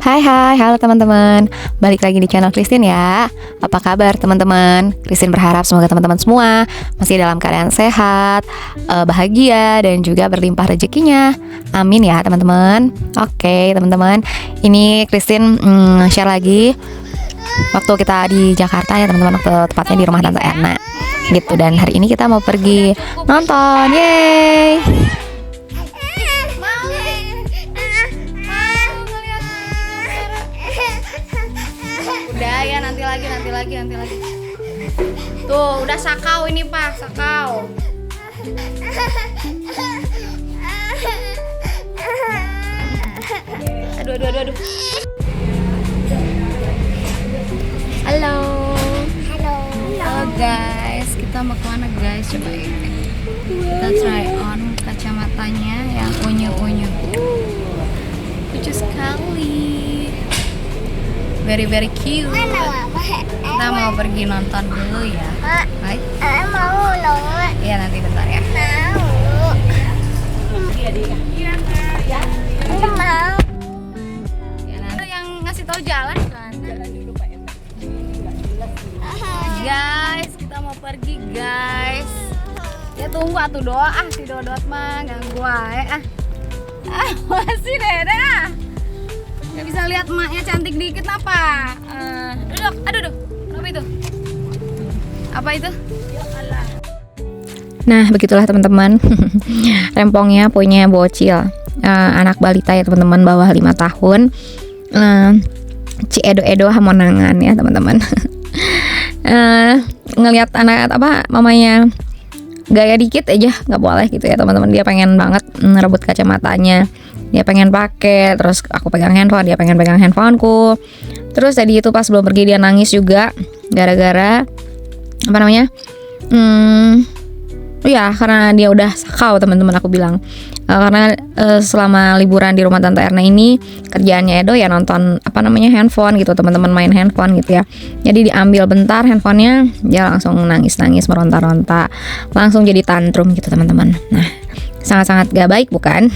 Hai hai, halo teman-teman. Balik lagi di channel Christine ya. Apa kabar teman-teman? Christine berharap semoga teman-teman semua masih dalam keadaan sehat, bahagia, dan juga berlimpah rezekinya. Amin ya teman-teman. Oke teman-teman, ini Christine share lagi waktu kita di Jakarta ya teman-teman, waktu tepatnya di rumah Tante Erna gitu. Dan hari ini kita mau pergi nonton, yeay. Udah ya, nanti lagi. Tuh, udah sakau ini Pak, sakau. Aduh. Halo guys, kita mau kemana guys? Coba kita try on kacamatanya yang unyu. Lucu sekali. Very cute. Kita mau pergi nonton dulu ya. Hai. Mau nonton. Iya nanti bentar ya. Mau. Ya nanti yang ngasih tahu jalan kan. Guys, kita mau pergi guys. Ya tunggu atuh doa si Dodot mah ganggu wae masih Dede nggak bisa lihat emaknya cantik dikit apa? Duduk, aduh, apa itu? Nah begitulah teman-teman. Rempongnya punya bocil, anak balita ya teman-teman, bawah 5 tahun. Ci Edo Hamonangan ya teman-teman. Ngelihat anak mamanya gaya dikit aja nggak boleh gitu ya teman-teman. Dia pengen banget ngerebut kacamatanya, dia pengen pakai, terus aku pegang handphone, dia pengen pegang handphoneku. Terus tadi itu pas belum pergi dia nangis juga gara-gara ya karena dia udah sakau teman-teman, aku bilang. Karena selama liburan di rumah Tante Erna ini kerjaannya Edo ya nonton handphone gitu teman-teman, main handphone gitu ya. Jadi diambil bentar handphonenya, dia langsung nangis meronta-ronta, langsung jadi tantrum gitu teman-teman. Nah sangat-sangat gak baik bukan?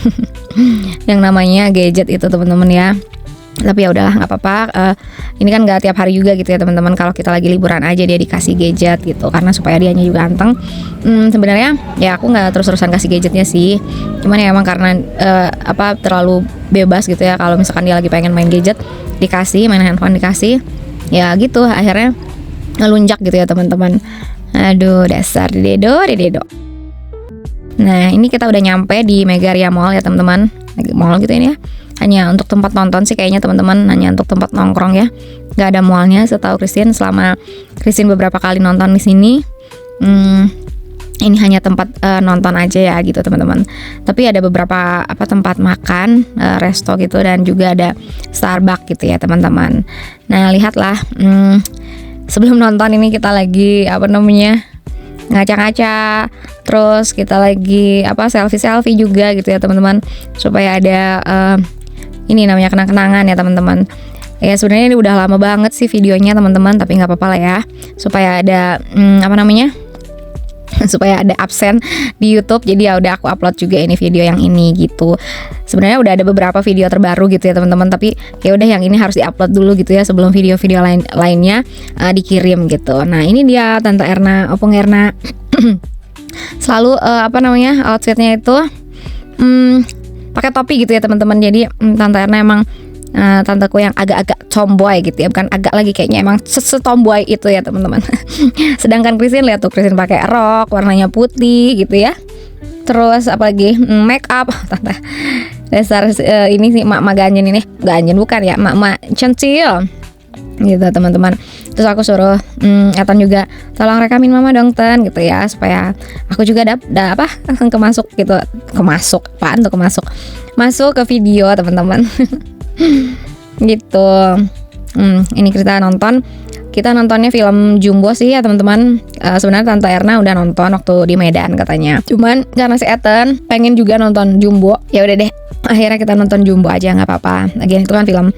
Yang namanya gadget itu teman-teman ya. Tapi ya udahlah nggak apa-apa. Ini kan nggak tiap hari juga gitu ya teman-teman. Kalau kita lagi liburan aja dia dikasih gadget gitu, karena supaya dianya juga anteng. Sebenarnya ya aku nggak terus-terusan kasih gadgetnya sih. Cuman ya emang karena terlalu bebas gitu ya. Kalau misalkan dia lagi pengen main gadget dikasih, main handphone dikasih, ya gitu akhirnya ngelunjak gitu ya teman-teman. Aduh dasar dedo. Nah ini kita udah nyampe di Megaria Mall ya teman-teman. Mall gitu ini ya. Hanya untuk tempat nonton sih kayaknya teman-teman, hanya untuk tempat nongkrong ya. Nggak ada mallnya setahu Christine. Selama Christine beberapa kali nonton di sini, ini hanya tempat nonton aja ya gitu teman-teman. Tapi ada beberapa tempat makan, resto gitu, dan juga ada Starbucks gitu ya teman-teman. Nah lihatlah, sebelum nonton ini kita lagi ngaca-ngaca, terus kita lagi selfie juga gitu ya teman-teman, supaya ada ini namanya kenang-kenangan ya teman-teman. Ya sebenarnya ini udah lama banget sih videonya teman-teman, tapi nggak apa-apa lah ya, supaya ada supaya ada absen di YouTube. Jadi ya udah aku upload juga ini video yang ini gitu. Sebenarnya udah ada beberapa video terbaru gitu ya teman-teman, tapi ya udah yang ini harus diupload dulu gitu ya sebelum video-video lainnya dikirim gitu. Nah ini dia Tante Erna, Opung Erna. Selalu outfitnya itu pakai topi gitu ya teman-teman. Jadi Tante Erna emang tanteku yang agak-agak tomboy gitu ya, bukan agak lagi, kayaknya emang setomboy itu ya teman-teman. Sedangkan Christine lihat tuh, Christine pakai rok warnanya putih gitu ya. Terus apalagi make up tante dasar ini sih mak ganjen bukan ya, mak centil gitu teman-teman. Terus aku suruh Etan juga tolong rekamin mama dong Ten gitu ya, supaya aku juga masuk ke video teman-teman. Gitu. Ini kita nontonnya film Jumbo sih ya teman-teman. Sebenarnya Tante Erna udah nonton waktu di Medan katanya, cuman karena si Etan pengen juga nonton Jumbo, ya udah deh akhirnya kita nonton Jumbo aja, nggak apa-apa. Lagian itu kan film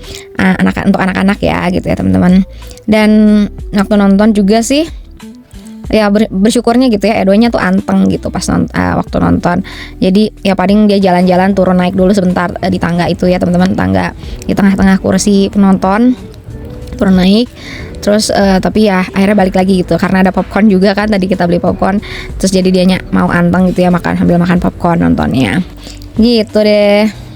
untuk anak-anak ya gitu ya teman-teman. Dan waktu nonton juga sih ya bersyukurnya gitu ya, Edonya tuh anteng gitu pas waktu nonton. Jadi ya paling dia jalan-jalan turun naik dulu sebentar di tangga itu ya teman-teman, tangga di tengah-tengah kursi penonton, turun naik. Terus tapi ya akhirnya balik lagi gitu karena ada popcorn juga kan, tadi kita beli popcorn. Terus jadi dianya mau anteng gitu ya, sambil makan popcorn nontonnya. Gitu deh.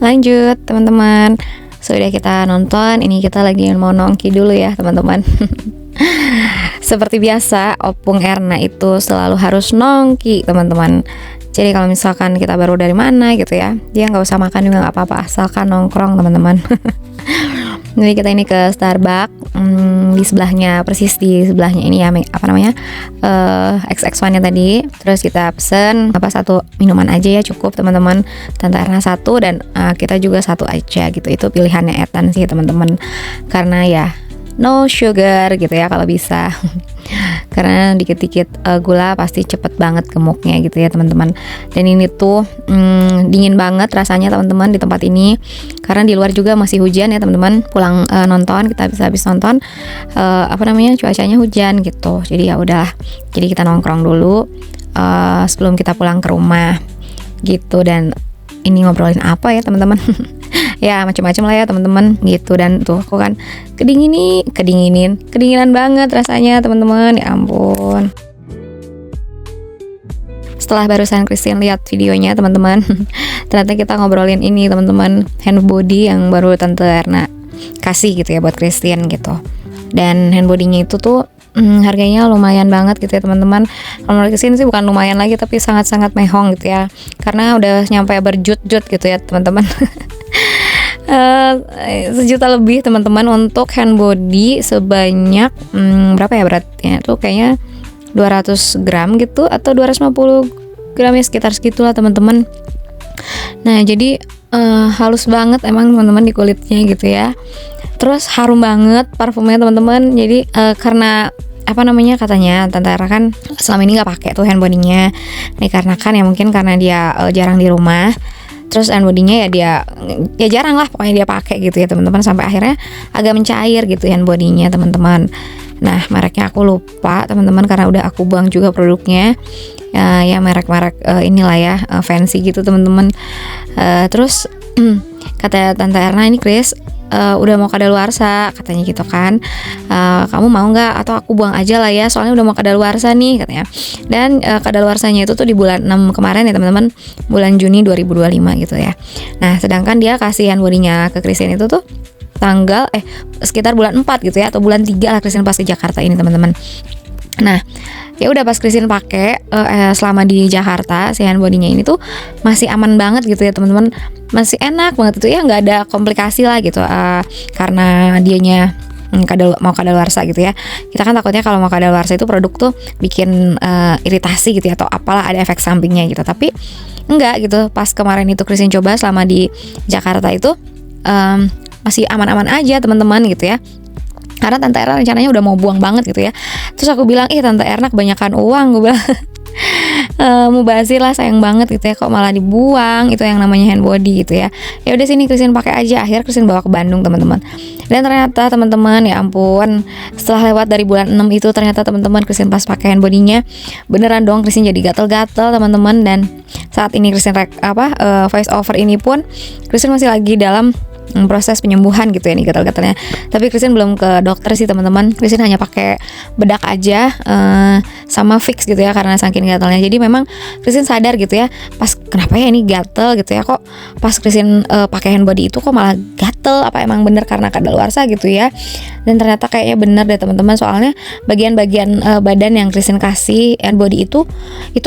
Lanjut teman-teman, sudah kita nonton, ini kita lagi mau nongki dulu ya teman-teman. Seperti biasa, Opung Erna itu selalu harus nongki teman-teman. Jadi kalau misalkan kita baru dari mana gitu ya, dia nggak usah makan juga nggak apa-apa, asalkan nongkrong teman-teman. Jadi kita ini ke Starbucks, di sebelahnya, persis di sebelahnya ini ya, apa namanya, XX1 nya tadi. Terus kita pesen satu minuman aja ya, cukup teman-teman. Tante Erna satu dan kita juga satu aja gitu. Itu pilihannya Ethan sih teman-teman, karena ya no sugar gitu ya kalau bisa. Karena dikit-dikit gula pasti cepet banget gemuknya gitu ya teman-teman. Dan ini tuh dingin banget rasanya teman-teman di tempat ini, karena di luar juga masih hujan ya teman-teman. Pulang nonton, kita bisa habis nonton cuacanya hujan gitu. Jadi ya udahlah, jadi kita nongkrong dulu sebelum kita pulang ke rumah gitu. Dan ini ngobrolin apa ya teman-teman? Ya macam-macam lah ya teman-teman gitu. Dan tuh aku kan kedinginan banget rasanya teman-teman, ya ampun. Setelah barusan Christine lihat videonya teman-teman, ternyata kita ngobrolin ini teman-teman, hand body yang baru Tante Erna kasih gitu ya buat Christine gitu. Dan hand body-nya itu tuh harganya lumayan banget gitu ya teman-teman. Kalau menurut Christine sih bukan lumayan lagi, tapi sangat-sangat mehong gitu ya, karena udah nyampe berjut-jut gitu ya teman-teman. 1 juta lebih teman-teman untuk hand body sebanyak berapa ya beratnya tuh, kayaknya 200 gram gitu atau 250 gram ya, sekitar segitulah teman-teman. Nah jadi halus banget emang teman-teman di kulitnya gitu ya. Terus harum banget parfumnya teman-teman. Jadi karena katanya Tante Era kan selama ini nggak pakai tuh hand body-nya, dikarenakan ya mungkin karena dia jarang di rumah. Terus hand body-nya ya dia jarang lah pokoknya dia pakai gitu ya teman-teman, sampai akhirnya agak mencair gitu hand body-nya teman-teman. Nah mereknya aku lupa teman-teman, karena udah aku buang juga produknya. Ya merek-merek inilah ya, fancy gitu teman-teman. Terus kata Tante Erna, ini Chris udah mau kadaluarsa katanya gitu kan, kamu mau nggak atau aku buang aja lah ya, soalnya udah mau kadaluarsa nih katanya. Dan kadaluarsanya itu tuh di bulan 6 kemarin ya teman-teman, bulan Juni 2025 gitu ya. Nah sedangkan dia kasih hand body-nya ke Christine itu tuh tanggal sekitar bulan 4 gitu ya, atau bulan 3 lah Christine pas ke Jakarta ini teman-teman. Nah ya udah pas Christine pakai selama di Jakarta, si hand body-nya ini tuh masih aman banget gitu ya teman-teman, masih enak banget itu ya, nggak ada komplikasi lah gitu, karena dianya mau kadaluarsa gitu ya. Kita kan takutnya kalau mau kadaluarsa itu produk tuh bikin iritasi gitu ya, atau apalah ada efek sampingnya gitu. Tapi enggak gitu, pas kemarin itu Christine coba selama di Jakarta itu masih aman-aman aja teman-teman gitu ya. Karena Tante Erna rencananya udah mau buang banget gitu ya. Terus aku bilang, Tante Erna kebanyakan uang, gue bilang. Mubazir lah, sayang banget gitu ya, kok malah dibuang itu yang namanya hand body gitu ya. Ya udah sini Christine pakai aja. Akhirnya Christine bawa ke Bandung teman-teman. Dan ternyata teman-teman ya ampun, setelah lewat dari bulan 6 itu ternyata teman-teman Christine pas pakai hand body-nya beneran dong Christine jadi gatel-gatel teman-teman. Dan saat ini Christine voice over ini pun Christine masih lagi dalam proses penyembuhan gitu ya nih gatal-gatalnya. Tapi Christine belum ke dokter sih teman-teman. Christine hanya pakai bedak aja sama fix gitu ya karena saking gatalnya. Jadi memang Christine sadar gitu ya, pas kenapa ya ini gatal gitu ya, kok pas Christine pakai hand body itu kok malah gatal, apa emang bener karena kadaluarsa gitu ya. Dan ternyata kayaknya bener deh teman-teman, soalnya bagian-bagian badan yang Christine kasih hand body itu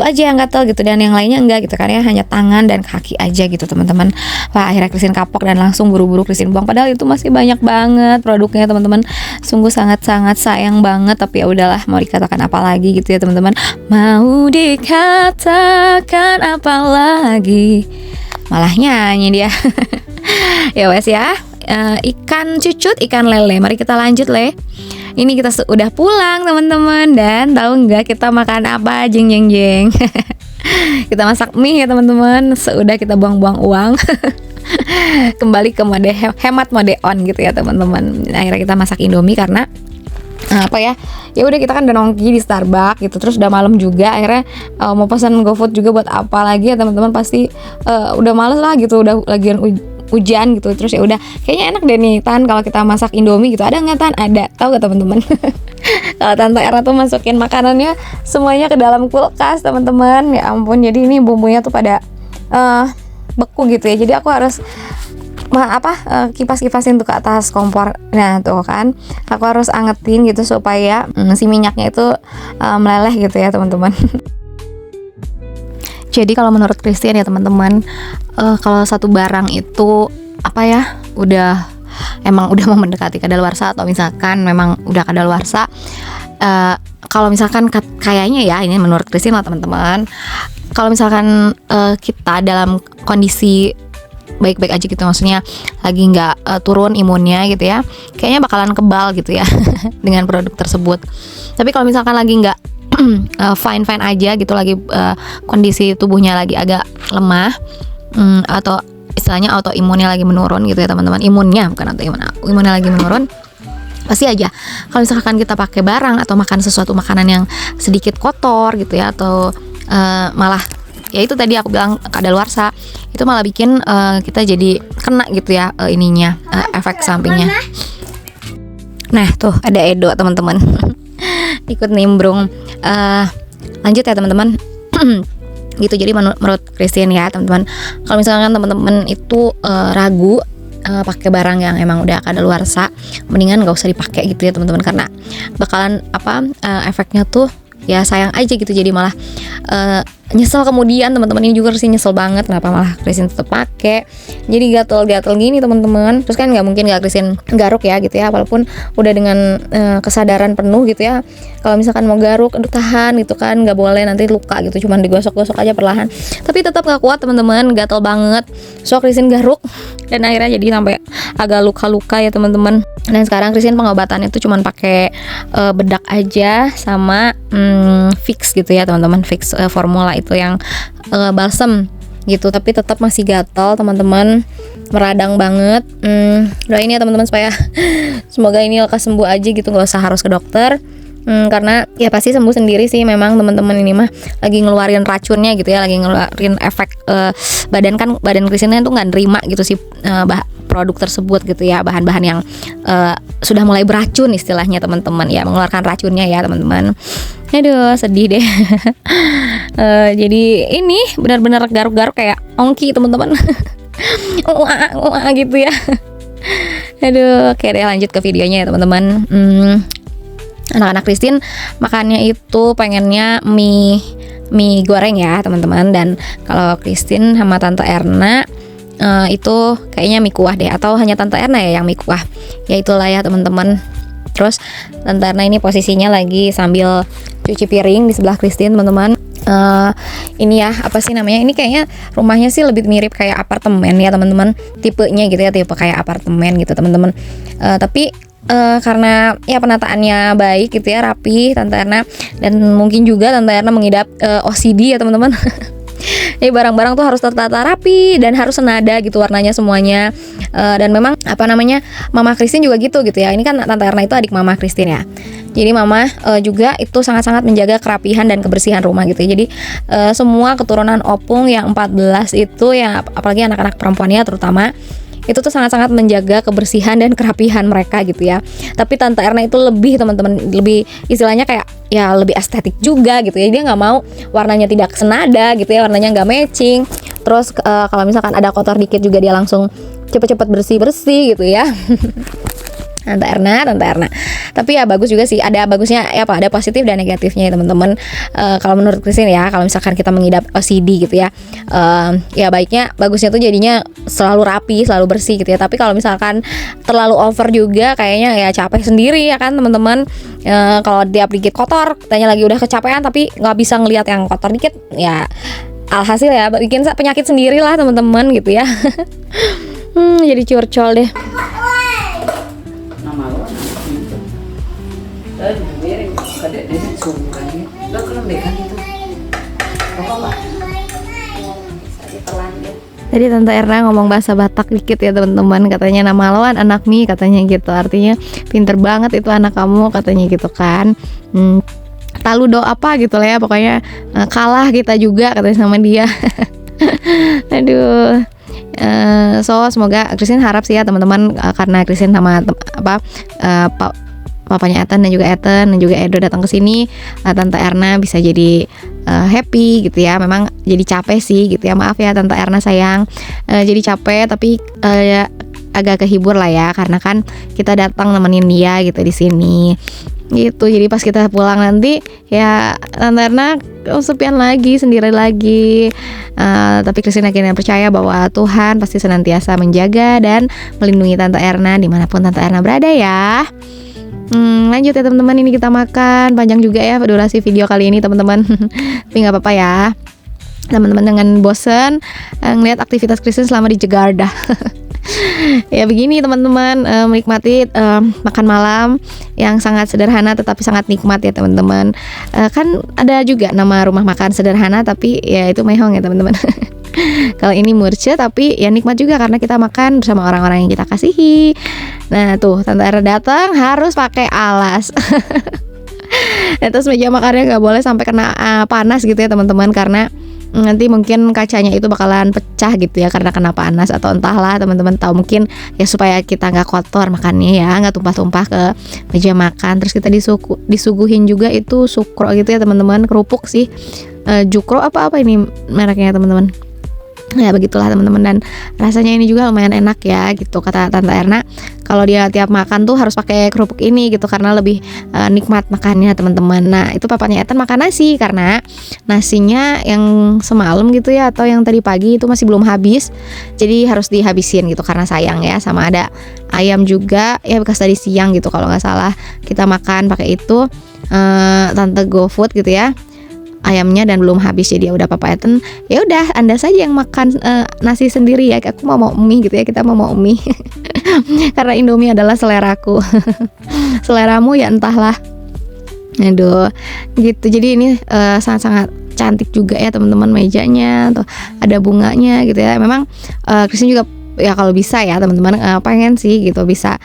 aja yang gatal gitu, dan yang lainnya enggak gitu kan ya, hanya tangan dan kaki aja gitu teman-teman. Wah, akhirnya Christine kapok dan langsung buru-buru Christine buang, padahal itu masih banyak banget produknya teman-teman. Sungguh sangat-sangat sayang banget, tapi ya udahlah, mau dikatakan apa lagi gitu ya teman-teman. Mau dikatakan apa lagi, malah nyanyi dia. Ya wes ya, ikan cucut, ikan lele. Mari kita lanjut Le. Ini kita udah pulang teman-teman, dan tahu nggak kita makan apa? Jeng jeng jeng. Kita masak mie ya teman-teman. Seudah kita buang-buang uang. Kembali ke mode hemat, mode on gitu ya teman-teman. Akhirnya kita masak Indomie karena apa ya udah kita kan udah nongki di Starbucks gitu, terus udah malam juga, akhirnya mau pesan GoFood juga buat apa lagi ya teman-teman, pasti udah males lah gitu, udah lagian hujan gitu. Terus ya udah kayaknya enak deh nih Tan kalau kita masak Indomie gitu. Ada nggak Tan? Ada. Tahu gak teman-teman? Kalau Tante Erna tuh masukin makanannya semuanya ke dalam kulkas teman-teman. Ya ampun, jadi ini bumbunya tuh pada beku gitu ya, jadi aku harus kipas-kipasin tuh ke atas kompor. Nah tuh kan, aku harus angetin gitu supaya si minyaknya itu meleleh gitu ya teman-teman. Jadi kalau menurut Christian ya teman-teman, kalau satu barang itu emang udah mau mendekati kadaluarsa, atau misalkan memang udah kadaluarsa, kalau misalkan kayaknya ya, ini menurut Christian lah teman-teman, kalau misalkan kita dalam kondisi baik-baik aja gitu, maksudnya lagi nggak turun imunnya gitu ya, kayaknya bakalan kebal gitu ya dengan produk tersebut. Tapi kalau misalkan lagi nggak fine aja gitu, lagi kondisi tubuhnya lagi agak lemah, atau istilahnya autoimunnya lagi menurun gitu ya teman-teman, imunnya lagi menurun, pasti aja kalau misalkan kita pakai barang atau makan sesuatu makanan yang sedikit kotor gitu ya, atau malah ya itu tadi aku bilang kadaluarsa, itu malah bikin kita jadi kena gitu ya efek sampingnya. Nah tuh ada Edo teman-teman. Ikut nimbrung. Lanjut ya teman-teman. Gitu, jadi menurut Christian ya teman-teman, kalau misalkan teman-teman itu ragu pakai barang yang emang udah kadaluarsa, mendingan nggak usah dipakai gitu ya teman-teman, karena bakalan efeknya tuh ya sayang aja gitu, jadi malah nyesel kemudian teman-teman. Ini juga Christine nyesel banget kenapa malah Christine tetap pakai, jadi gatel-gatel gini teman-teman. Terus kan nggak mungkin nggak Christine garuk ya gitu ya, walaupun udah dengan kesadaran penuh gitu ya, kalau misalkan mau garuk aduh tahan gitu kan, nggak boleh nanti luka gitu, cuman digosok-gosok aja perlahan, tapi tetap nggak kuat teman-teman, gatel banget. So Christine garuk dan akhirnya jadi sampai agak luka-luka ya teman-teman. Dan sekarang Christine pengobatannya tuh cuman pakai bedak aja sama fix gitu ya teman-teman, fix formula itu yang balsam gitu, tapi tetap masih gatal teman-teman, meradang banget. Doain ya teman-teman supaya semoga ini lekas sembuh aja gitu, nggak usah harus ke dokter. Karena ya pasti sembuh sendiri sih, memang teman-teman ini mah lagi ngeluarin racunnya gitu ya, lagi ngeluarin efek badan Christine tuh nggak nerima gitu sih produk tersebut gitu ya, bahan-bahan yang sudah mulai beracun istilahnya teman-teman ya, mengeluarkan racunnya ya teman-teman. Aduh sedih deh. Jadi ini benar-benar garuk-garuk kayak ongki teman-teman. Gitu ya. Aduh, oke deh, lanjut ke videonya ya teman-teman. Anak-anak Christine makannya itu pengennya mie goreng ya teman-teman, dan kalau Christine sama Tante Erna itu kayaknya mie kuah deh, atau hanya Tante Erna ya yang mie kuah, ya itulah ya teman-teman. Terus Tante Erna ini posisinya lagi sambil cuci piring di sebelah Christine teman-teman. Ini ya apa sih namanya, ini kayaknya rumahnya sih lebih mirip kayak apartemen ya teman-teman, tipenya gitu ya, tipe kayak apartemen gitu teman-teman. Tapi karena ya penataannya baik gitu ya, rapi Tante Erna, dan mungkin juga Tante Erna mengidap OCD ya teman-teman. Jadi barang-barang tuh harus tertata rapi dan harus senada gitu warnanya semuanya. Dan memang Mama Christine juga gitu ya. Ini kan Tante Erna itu adik Mama Christine ya. Jadi Mama juga itu sangat-sangat menjaga kerapihan dan kebersihan rumah gitu ya. Jadi semua keturunan opung yang 14 itu ya, apalagi anak-anak perempuannya terutama, itu tuh sangat-sangat menjaga kebersihan dan kerapihan mereka gitu ya. Tapi Tante Erna itu lebih teman-teman, lebih istilahnya kayak ya lebih estetik juga gitu ya. Dia nggak mau warnanya tidak senada gitu ya, warnanya nggak matching. Terus kalau misalkan ada kotor dikit juga dia langsung cepet-cepet bersih-bersih gitu ya. Tante Erna. Tapi ya bagus juga sih, ada bagusnya ya Pak, ada positif dan negatifnya ya teman-teman. Kalau menurut Christine ya, kalau misalkan kita mengidap OCD gitu ya, ya bagusnya tuh jadinya selalu rapi, selalu bersih gitu ya. Tapi kalau misalkan terlalu over juga kayaknya ya capek sendiri ya kan teman-teman. Kalau tiap dikit kotor, katanya lagi udah kecapean tapi nggak bisa ngelihat yang kotor dikit, ya alhasil ya bikin penyakit sendiri lah teman-teman gitu ya. Jadi curcol deh. Tadi Tante Erna ngomong bahasa Batak dikit ya teman-teman, katanya nama lawan anak mi katanya gitu, artinya pinter banget itu anak kamu katanya gitu kan. Talu do apa gitu lah ya, pokoknya kalah kita juga katanya sama dia. Aduh. So semoga Christine harap sih ya teman-teman, karena Christine sama papanya Ethan dan juga Edo datang ke sini, Tante Erna bisa jadi happy gitu ya. Memang jadi capek sih gitu ya, maaf ya Tante Erna sayang, jadi capek tapi ya, agak kehibur lah ya, karena kan kita datang nemenin dia gitu di sini gitu. Jadi pas kita pulang nanti ya Tante Erna kesepian lagi, sendiri lagi. Tapi Christine akhirnya percaya bahwa Tuhan pasti senantiasa menjaga dan melindungi Tante Erna dimanapun Tante Erna berada ya. Lanjut ya teman-teman, ini kita makan. Panjang juga ya durasi video kali ini teman-teman. Tapi nggak apa-apa ya, teman-teman jangan bosen ngeliat aktivitas Christine selama di Jakarta. Ya begini teman-teman, menikmati makan malam yang sangat sederhana tetapi sangat nikmat ya teman-teman. Kan ada juga nama rumah makan sederhana tapi ya itu mehong ya teman-teman. Kalau ini murce tapi ya nikmat juga karena kita makan bersama orang-orang yang kita kasihi. Nah tuh Tante Era datang harus pakai alas. Terus meja makannya nggak boleh sampai kena panas gitu ya teman-teman, karena nanti mungkin kacanya itu bakalan pecah gitu ya karena kena panas atau entahlah, teman-teman tahu mungkin ya, supaya kita nggak kotor makannya ya, nggak tumpah-tumpah ke meja makan. Terus kita disuguhin juga itu sukro gitu ya teman-teman, kerupuk sih, jukro apa ini mereknya teman-teman. Ya begitulah teman-teman, dan rasanya ini juga lumayan enak ya gitu, kata Tante Erna kalau dia tiap makan tuh harus pakai kerupuk ini gitu karena lebih nikmat makannya teman-teman. Nah itu papanya Ethan makan nasi karena nasinya yang semalam gitu ya atau yang tadi pagi itu masih belum habis, jadi harus dihabisin gitu karena sayang ya. Sama ada ayam juga ya bekas tadi siang gitu kalau nggak salah kita makan pakai itu, Tante GoFood gitu ya ayamnya, dan belum habis jadi ya udah Papa Ethan ya udah Anda saja yang makan nasi sendiri ya, aku mau mie gitu ya, kita mau mie. Karena Indomie adalah seleraku. Seleramu ya entahlah. Aduh gitu. Jadi ini sangat-sangat cantik juga ya teman-teman mejanya, tuh ada bunganya gitu ya. Memang Christine juga ya kalau bisa ya teman-teman pengen sih gitu bisa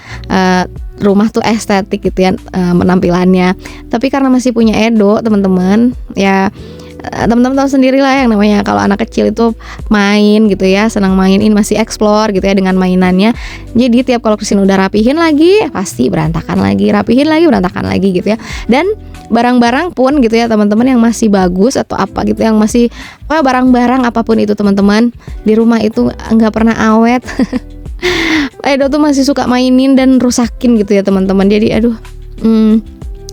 rumah tuh estetik gitu ya penampilannya. Tapi karena masih punya Edo teman-teman ya, teman-teman tahu sendiri lah yang namanya kalau anak kecil itu main gitu ya, senang main, ini masih explore gitu ya dengan mainannya. Jadi tiap kalau Christine udah rapihin lagi pasti berantakan lagi, rapihin lagi berantakan lagi gitu ya. Dan barang-barang pun gitu ya teman-teman yang masih bagus atau apa gitu, yang masih barang-barang apapun itu teman-teman di rumah itu nggak pernah awet. Edo tuh masih suka mainin dan rusakin gitu ya teman-teman. Jadi aduh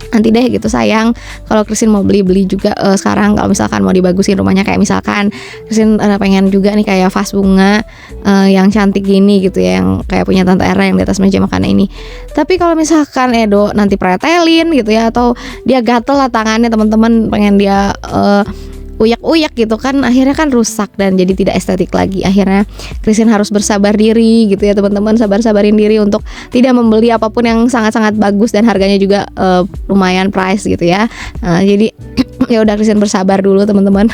nanti deh gitu sayang kalau Christine mau beli juga sekarang kalau misalkan mau dibagusin rumahnya, kayak misalkan Christine pengen juga nih kayak vas bunga yang cantik gini gitu ya, yang kayak punya Tante Era yang di atas meja makan ini. Tapi kalau misalkan Edo nanti pretelin gitu ya, atau dia gatel lah tangannya teman-teman, pengen dia uyak-uyak gitu kan, akhirnya kan rusak dan jadi tidak estetik lagi. Akhirnya Christine harus bersabar diri gitu ya teman-teman, sabarin diri untuk tidak membeli apapun yang sangat-sangat bagus dan harganya juga lumayan price gitu ya. Jadi ya udah Christine bersabar dulu teman-teman.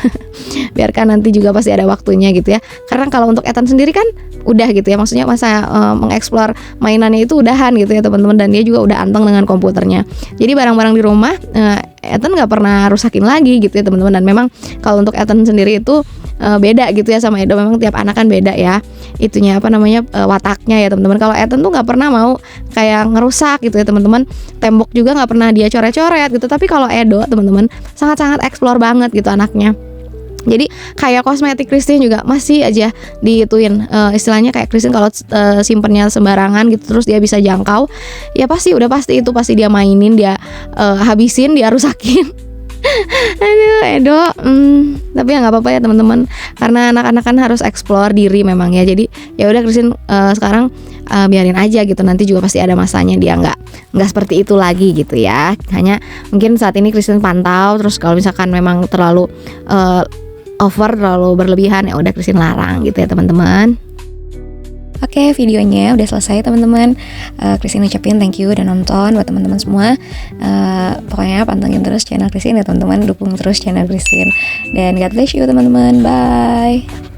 Biarkan nanti juga pasti ada waktunya gitu ya. Karena kalau untuk Ethan sendiri kan udah gitu ya, maksudnya masa mengeksplor mainannya itu udahan gitu ya teman-teman, dan dia juga udah anteng dengan komputernya. Jadi barang-barang di rumah Ethan nggak pernah rusakin lagi gitu ya teman-teman. Dan memang kalau untuk Ethan sendiri itu beda gitu ya sama Edo. Memang tiap anak kan beda ya itunya wataknya ya teman-teman. Kalau Ethan tuh nggak pernah mau kayak ngerusak gitu ya teman-teman, tembok juga nggak pernah dia coret-coret gitu. Tapi kalau Edo teman-teman sangat-sangat explore banget gitu anaknya. Jadi kayak kosmetik Christine juga masih aja diituin, istilahnya kayak Christine kalau simpennya sembarangan gitu terus dia bisa jangkau, ya pasti pasti dia mainin, dia habisin, dia rusakin. Aduh Edo, tapi ya nggak apa-apa ya teman-teman, karena anak-anak kan harus explore diri memang ya. Jadi ya udah Christine sekarang biarin aja gitu, nanti juga pasti ada masanya dia nggak seperti itu lagi gitu ya. Hanya mungkin saat ini Christine pantau, terus kalau misalkan memang terlalu terlalu berlebihan ya udah Christine larang gitu ya teman-teman. Oke, videonya udah selesai teman-teman. Christine ucapin thank you udah nonton buat teman-teman semua. Pokoknya pantengin terus channel Christine ya teman-teman, dukung terus channel Christine. Dan God bless you teman-teman. Bye.